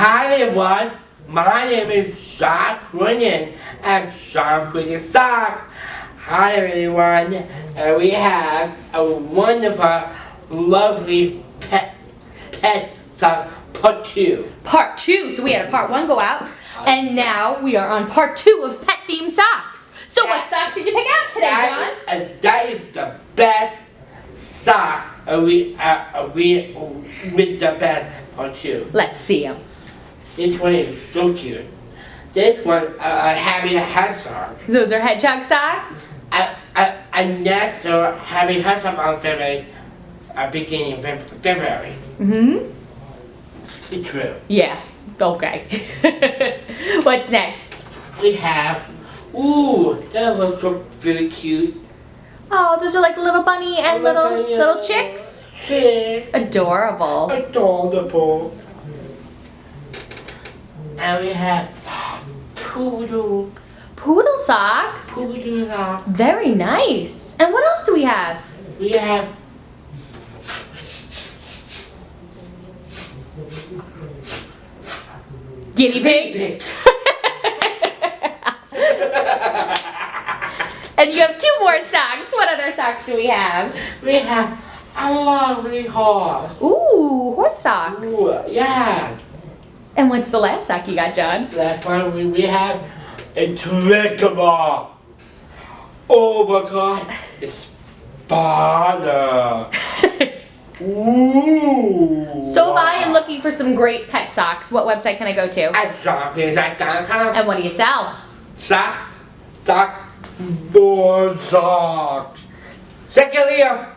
Hi everyone, my name is Sean Quinlan and Sean Quinlan Sock. Hi everyone, and we have a wonderful, lovely pet sock part 2. Part 2. So we had a part 1 go out, and now we are on part 2 of pet themed socks. So what socks did you pick out today, John? That is the best sock we with the best part 2. Let's see them. This one is so cute. This one having a head sock. Those are hedgehog socks? And next to having head sock on February, beginning of February. Mm-hmm. It's true. Yeah. Okay. What's next? We have, that looks so very cute. Oh, those are like little bunny and little chicks? Chick. Adorable. Adorable. And we have poodle. Poodle socks? Poodle sock. Very nice. And what else do we have? We have Guinea pigs? And you have 2 more socks. What other socks do we have? We have a lovely horse. Ooh, horse socks. Ooh, yes. And what's the last sock you got, John? Last one we have a trickable. Oh my god, it's spider. Ooh. So if I am looking for some great pet socks, what website can I go to? At socksack.com. And what do you sell? Socks, more socks. Second here.